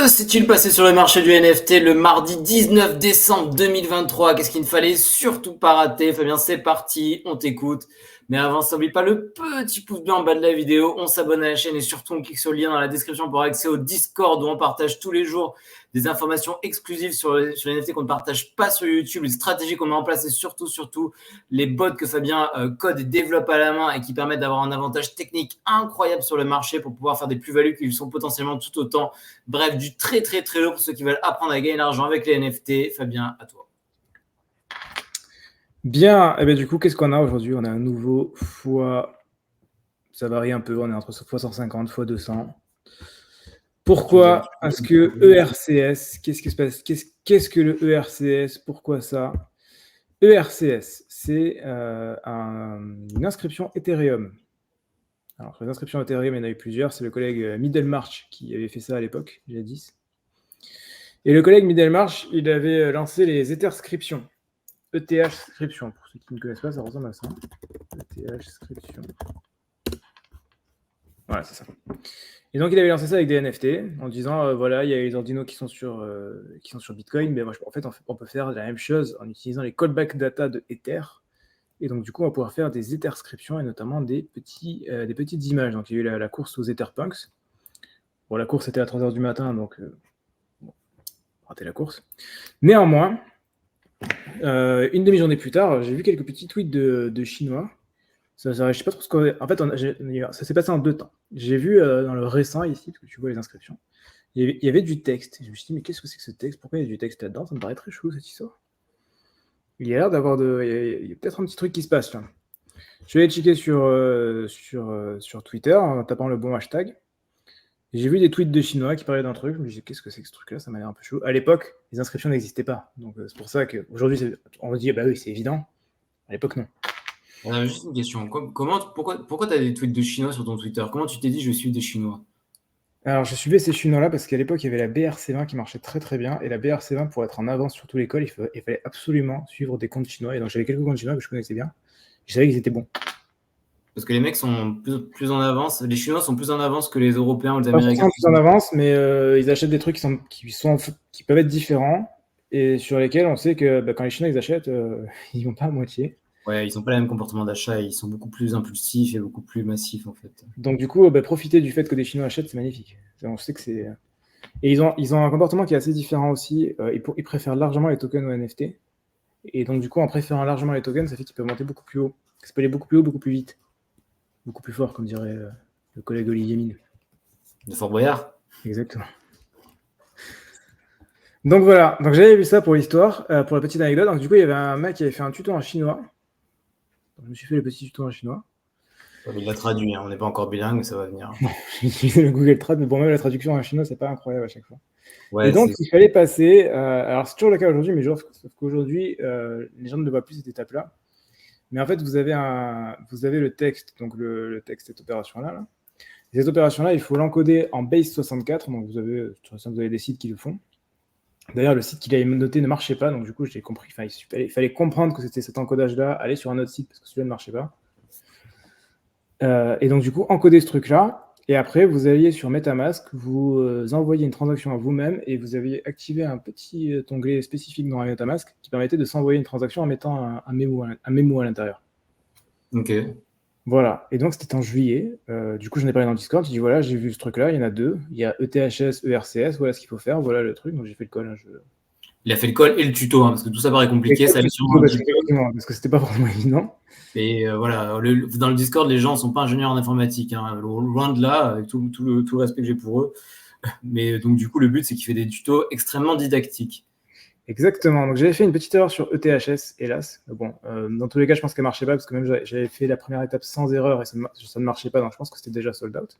Que s'est-il passé sur le marché du NFT le mardi 19 décembre 2023? Qu'est-ce qu'il ne fallait surtout pas rater? Fabien, c'est parti, on t'écoute. Mais avant ça, n'oublie pas le petit pouce bleu en bas de la vidéo, on s'abonne à la chaîne et surtout on clique sur le lien dans la description pour avoir accès au Discord où on partage tous les jours des informations exclusives sur les NFT qu'on ne partage pas sur YouTube, les stratégies qu'on met en place et surtout les bots que Fabien code et développe à la main et qui permettent d'avoir un avantage technique incroyable sur le marché pour pouvoir faire des plus-values qui sont potentiellement tout autant. Bref, du très lourd pour ceux qui veulent apprendre à gagner de l'argent avec les NFT. Fabien, à toi. Bien, et bien du coup, qu'est-ce qu'on a aujourd'hui? On a un nouveau fois, ça varie un peu, on est entre fois 150, fois 200. Pourquoi est-ce que ERCS, qu'est-ce qui se passe? Qu'est-ce que le ERCS? Pourquoi ça? ERCS, c'est une inscription Ethereum. Alors, les inscriptions Ethereum, il y en a eu plusieurs. C'est le collègue Middlemarch qui avait fait ça à l'époque, jadis. Et le collègue Middlemarch, il avait lancé les Etherscriptions. ETH-scription, pour ceux qui ne connaissent pas, ça ressemble à ça. ETH-scription. Voilà, c'est ça. Et donc, il avait lancé ça avec des NFT, en disant, voilà, il y a les ordinaux qui sont sur Bitcoin, mais moi, en fait, on peut faire la même chose en utilisant les callback data de Ether. Et donc, du coup, on va pouvoir faire des Etherscriptions et notamment des petites images. Donc, il y a eu la course aux Etherpunks. Bon, la course était à 3h du matin, donc bon, raté la course. Néanmoins, une demi-journée plus tard, j'ai vu quelques petits tweets de Chinois. Je sais pas trop ce qu'on... En fait, ça s'est passé en 2 temps. J'ai vu dans le récent ici, parce que tu vois les inscriptions, il y avait du texte. Je me suis dit, mais qu'est-ce que c'est que ce texte? Pourquoi il y a du texte là-dedans? Ça me paraît très chelou cette histoire. Il y a l'air d'avoir il y a peut-être un petit truc qui se passe là. Je vais aller checker sur Twitter en tapant le bon hashtag. J'ai vu des tweets de Chinois qui parlaient d'un truc. Je me disais, qu'est-ce que c'est que ce truc-là? Ça m'a l'air un peu chaud. À l'époque, les inscriptions n'existaient pas. Donc c'est pour ça qu'aujourd'hui, on dit, bah oui, c'est évident. À l'époque, non. Juste une question. Pourquoi tu as des tweets de Chinois sur ton Twitter? Comment tu t'es dit je vais suivre des Chinois? Alors, je suivais ces Chinois-là parce qu'à l'époque, il y avait la BRC20 qui marchait très bien. Et la BRC20, pour être en avance sur toute l'école, il fallait absolument suivre des comptes chinois. Et donc, j'avais quelques comptes chinois que je connaissais bien. Je savais qu'ils étaient bons. Parce que les mecs sont plus en avance. Les Chinois sont plus en avance que les Européens ou les Pas Américains. forcément plus en avance, mais ils achètent des trucs qui peuvent être différents et sur lesquels on sait que quand les Chinois ils achètent, ils vont pas à moitié. Ouais, ils n'ont pas le même comportement d'achat. Ils sont beaucoup plus impulsifs et beaucoup plus massifs, en fait. Donc, du coup, profiter du fait que des Chinois achètent, c'est magnifique. On sait que c'est. Et ils ont un comportement qui est assez différent aussi. Ils préfèrent largement les tokens aux NFT. Et donc, du coup, en préférant largement les tokens, ça fait qu'ils peuvent monter beaucoup plus haut. Ça peut aller beaucoup plus haut, beaucoup plus vite. Beaucoup plus fort, comme dirait le collègue Olivier Mine. De Fort Boyard. Exactement. Donc voilà, donc j'avais vu ça pour l'histoire, pour la petite anecdote. Donc du coup, il y avait un mec qui avait fait un tuto en chinois. Donc, je me suis fait le petit tuto en chinois. Il l'a traduit, hein. On n'est pas encore bilingue, mais ça va venir. J'ai utilisé le Google Trad, mais bon, même la traduction en chinois, c'est pas incroyable à chaque fois. Ouais, Et donc, il fallait passer. Alors, c'est toujours le cas aujourd'hui, mais sauf qu'aujourd'hui, les gens ne le voient plus cette étape-là. Mais en fait, vous avez le texte, donc le texte, cette opération-là. Là. Et cette opération-là, il faut l'encoder en base 64. Donc, vous avez des sites qui le font. D'ailleurs, le site qu'il avait noté ne marchait pas, donc du coup, j'ai compris. Enfin, il fallait comprendre que c'était cet encodage-là, aller sur un autre site parce que celui-là ne marchait pas. Et donc, du coup, encoder ce truc-là. Et après, vous alliez sur MetaMask, vous envoyez une transaction à vous-même et vous aviez activé un petit onglet spécifique dans MetaMask qui permettait de s'envoyer une transaction en mettant un mémo à l'intérieur. Ok. Voilà. Et donc, c'était en juillet. Du coup, j'en ai parlé dans le Discord. J'ai dit, voilà, j'ai vu ce truc-là. Il y en a 2. Il y a ETHS, ERCS. Voilà ce qu'il faut faire. Voilà le truc. Donc, j'ai fait le call. Il a fait le call et le tuto, hein, parce que tout ça paraît compliqué. Ça allait sûrement parce que c'était pas forcément évident. Et voilà, dans le Discord, les gens ne sont pas ingénieurs en informatique, hein, loin de là, avec tout le respect que j'ai pour eux. Mais donc, du coup, le but, c'est qu'il fait des tutos extrêmement didactiques. Exactement. Donc, j'avais fait une petite erreur sur ETHS, hélas. Mais bon, dans tous les cas, je pense qu'elle marchait pas parce que même j'avais fait la première étape sans erreur et ça ne marchait pas. Donc, je pense que c'était déjà sold out.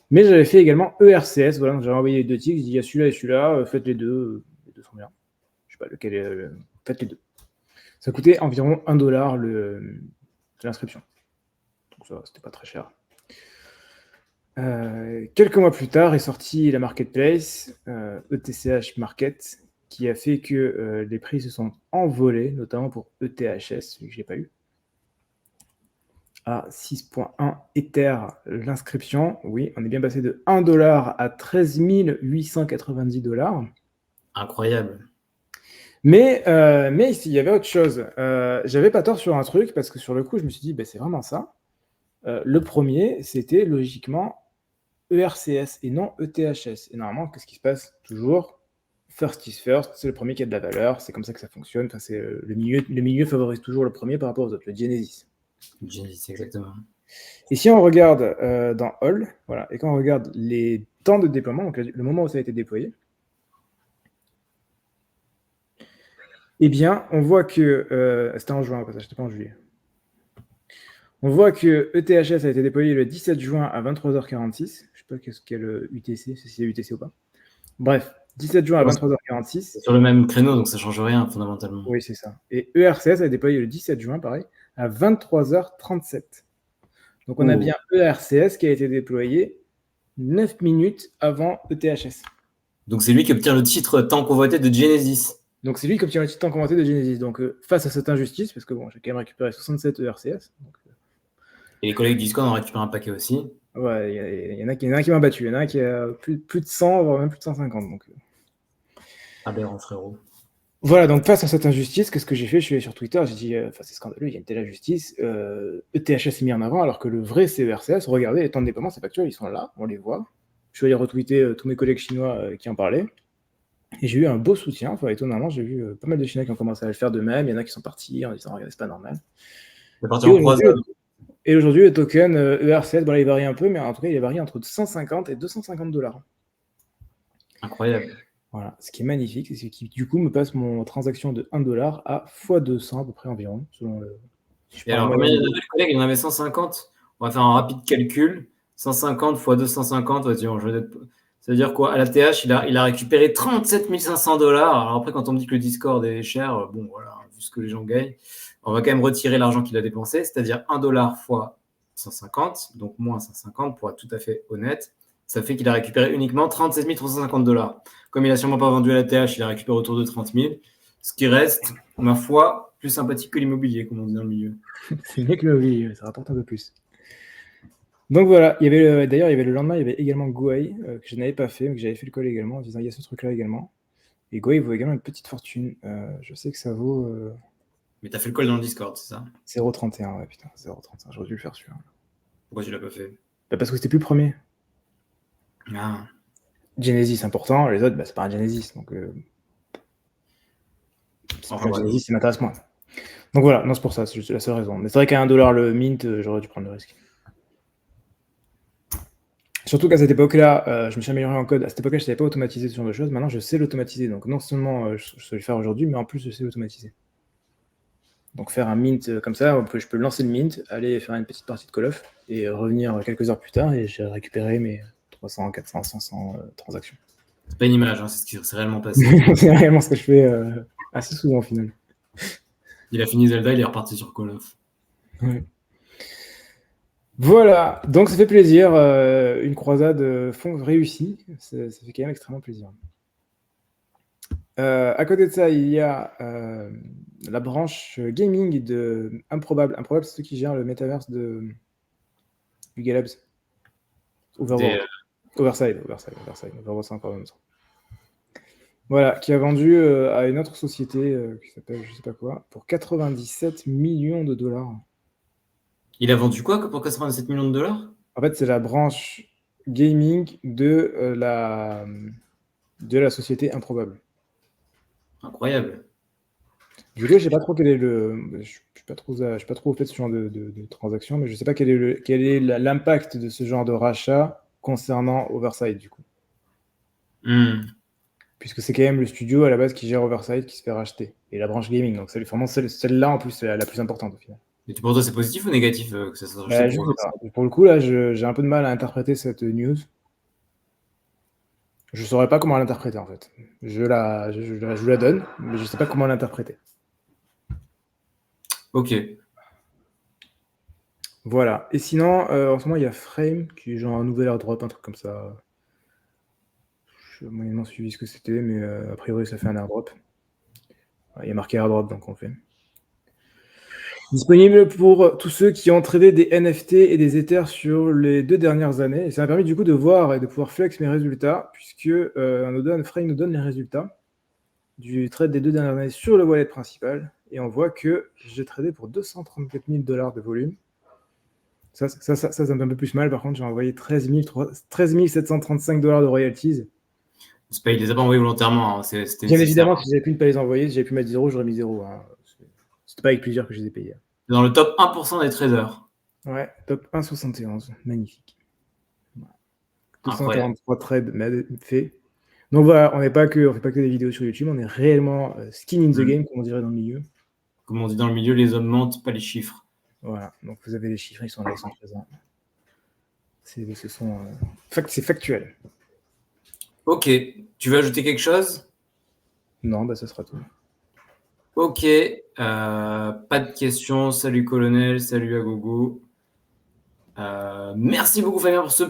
Mais j'avais fait également ERCS. Voilà, donc j'avais envoyé les 2 tics. J'ai dit, il y a celui-là et celui-là. Faites les deux. Les deux sont bien. Je sais pas lequel est. Faites les deux. Ça coûtait environ $1 l'inscription. Donc, ça, c'était pas très cher. Quelques mois plus tard est sortie la marketplace, ETCH Market, qui a fait que les prix se sont envolés, notamment pour ETHS, celui que je n'ai pas eu. à 6,1 Ether l'inscription. Oui, on est bien passé de 1$ à 13 890$. Incroyable. Mais ici, il y avait autre chose. J'avais pas tort sur un truc, parce que sur le coup, je me suis dit, c'est vraiment ça. Le premier, c'était logiquement ERCS et non ETHS. Et normalement, qu'est-ce qui se passe toujours? First is first, c'est le premier qui a de la valeur, c'est comme ça que ça fonctionne. Enfin, le milieu favorise toujours le premier par rapport aux autres, le Genesis. Genesis, exactement. Et si on regarde dans All, voilà, et quand on regarde les temps de déploiement, donc le moment où ça a été déployé, eh bien, on voit que c'était en juin, c'était pas en juillet. On voit que ETHS a été déployé le 17 juin à 23h46. Je sais pas quel UTC, si c'est UTC ou pas. Bref, 17 juin à 23h46. C'est sur le même créneau, donc ça change rien fondamentalement. Oui, c'est ça. Et ERCS a été déployé le 17 juin, pareil, à 23h37. Donc on a bien ERCS qui a été déployé 9 minutes avant ETHS. Donc c'est lui qui obtient le titre tant convoité de Genesis. Donc c'est lui qui obtient le titre tant convoité de Genesis. Donc face à cette injustice, parce que bon, j'ai quand même récupéré 67 ERCS. Donc, et les collègues du Discord en récupèrent un paquet aussi. Ouais, il y en a qui m'a battu. Il y en a un qui a plus de 100, voire même plus de 150. Donc, aberrant, frérot. Voilà, donc face à cette injustice, qu'est-ce que j'ai fait? Je suis allé sur Twitter, j'ai dit, c'est scandaleux, il y a une telle injustice. ETHS est mis en avant, alors que le vrai CERCS, regardez, les temps de déploiement, c'est factuel, ils sont là, on les voit. Je suis allé retweeter tous mes collègues chinois qui en parlaient. Et j'ai eu un beau soutien. Enfin, étonnamment, j'ai vu pas mal de Chinois qui ont commencé à le faire de même. Il y en a qui sont partis en disant, regardez, c'est pas normal. Et aujourd'hui, le token ERCS, il varie un peu, mais en tout cas, il varie entre 150 et 250$. Incroyable. Voilà, ce qui est magnifique, c'est ce qui, du coup, me passe mon transaction de 1$ à x200 à peu près environ, selon le... Et alors, combien il y en avait, les collègues? Il y en avait 150. On va faire un rapide calcul. 150 x 250, vas-y, ça veut dire quoi? À la TH, il a récupéré 37 500$. Alors après, quand on me dit que le Discord est cher, bon, voilà, vu ce que les gens gagnent, on va quand même retirer l'argent qu'il a dépensé, c'est-à-dire 1$ x 150, donc moins 150 pour être tout à fait honnête. Ça fait qu'il a récupéré uniquement 37 350$. Comme il n'a sûrement pas vendu à la TH, il a récupéré autour de 30 000. Ce qui reste, ma foi, plus sympathique que l'immobilier, comme on dit dans le milieu. C'est mieux que l'immobilier, ça rapporte un peu plus. Donc voilà, d'ailleurs, il y avait le lendemain, il y avait également Gouai, que je n'avais pas fait, mais que j'avais fait le call également, en disant, il y a ce truc-là également. Et Gouai vaut également une petite fortune. Je sais que ça vaut... Mais t'as fait le call dans le Discord, c'est ça? 0,31, ouais, putain, 0,31, j'aurais dû le faire celui-là. Pourquoi tu l'as pas fait? Parce que c'était plus le premier. Ah. Genesis, important, les autres, c'est pas un Genesis, donc... Genesis, ça m'intéresse moins. Donc voilà, non, c'est pour ça, c'est juste la seule raison. Mais c'est vrai qu'à 1$ le mint, j'aurais dû prendre le risque. Surtout qu'à cette époque-là, je me suis amélioré en code. À cette époque-là, je ne savais pas automatiser ce genre de choses. Maintenant, je sais l'automatiser. Donc non seulement je sais le faire aujourd'hui, mais en plus, je sais l'automatiser. Donc faire un mint comme ça, je peux lancer le mint, aller faire une petite partie de Call of, et revenir quelques heures plus tard, et j'ai récupéré mes 300, 400, 500 transactions. C'est pas une image, hein, c'est ce qui s'est réellement passé. C'est réellement ce que je fais assez souvent au final. Il a fini Zelda, il est reparti sur Call of. Ouais. Voilà, donc ça fait plaisir. Une croisade réussie, ça fait quand même extrêmement plaisir. À côté de ça, il y a la branche gaming de Improbable. Improbable, c'est ceux qui gèrent le metaverse du Galabs. Overworld. Overside, Overworld, c'est encore même ça. Voilà, qui a vendu à une autre société qui s'appelle je sais pas quoi, pour 97 millions de dollars. Il a vendu quoi pour 97 millions de dollars? En fait, c'est la branche gaming de la société Improbable. Incroyable. Du coup, je sais pas trop quel est je suis pas trop au fait de ce genre de transaction, mais je sais pas quel est l'impact de ce genre de rachat concernant Overside, du coup. Puisque c'est quand même le studio à la base qui gère Overside qui se fait racheter. Et la branche gaming, donc c'est vraiment celle-là en plus, c'est la plus importante au final. Et pour toi, c'est positif ou négatif que ça soit racheté pour le coup, là, j'ai un peu de mal à interpréter cette news. Je saurais pas comment l'interpréter en fait. Je vous la donne, mais je sais pas comment l'interpréter. Ok. Voilà. Et sinon, en ce moment, il y a Frame qui est genre un nouvel airdrop, un truc comme ça. Je n'ai moyennement suivi ce que c'était, mais a priori, ça fait un airdrop. Il y a marqué airdrop, donc on le fait. Disponible pour tous ceux qui ont tradé des NFT et des Ethers sur les 2 dernières années. Et ça m'a permis du coup de voir et de pouvoir flex mes résultats, puisque Frame nous donne les résultats du trade des 2 dernières années sur le wallet principal. Et on voit que j'ai tradé pour 234 000 $ de volume. Ça me fait un peu plus mal. Par contre, j'ai envoyé 13 735 $ de royalties. C'est pas, il les a pas envoyés volontairement. Hein. C'était Bien nécessaire. évidemment, si j'avais pu ne pas les envoyer, si j'avais pu mettre 0, j'aurais mis 0. Hein. C'était pas avec plaisir que je les ai payés. Dans le top 1% des traders. Ouais, top 1,71. Magnifique. Incroyable. 243 trades faits. Donc voilà, on fait pas que des vidéos sur YouTube, on est réellement skin in the game, comme on dirait dans le milieu. Comme on dit dans le milieu, les hommes mentent, pas les chiffres. Voilà, donc vous avez les chiffres, ils sont là, ils sont présents. C'est factuel. Ok, tu veux ajouter quelque chose? Non, bah ça sera tout. Ok, pas de questions. Salut colonel, salut Agogo. Merci beaucoup Fabien pour ce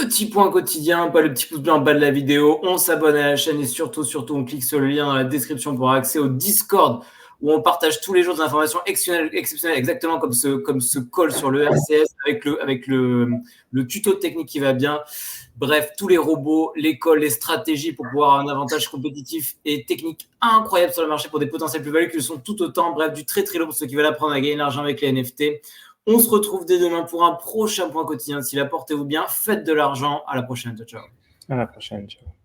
petit point quotidien, pas le petit pouce bleu en bas de la vidéo, on s'abonne à la chaîne et surtout on clique sur le lien dans la description pour avoir accès au Discord où on partage tous les jours des informations exceptionnelles, exactement comme ce call sur le RCS avec le tuto technique qui va bien. Bref, tous les robots, les calls, les stratégies pour pouvoir avoir un avantage compétitif et technique incroyable sur le marché pour des potentiels plus-values qui le sont tout autant. Bref, du très très long pour ceux qui veulent apprendre à gagner de l'argent avec les NFT. On se retrouve dès demain pour un prochain point quotidien. D'ici là, portez-vous bien, faites de l'argent. À la prochaine. Ciao, ciao. À la prochaine. Ciao.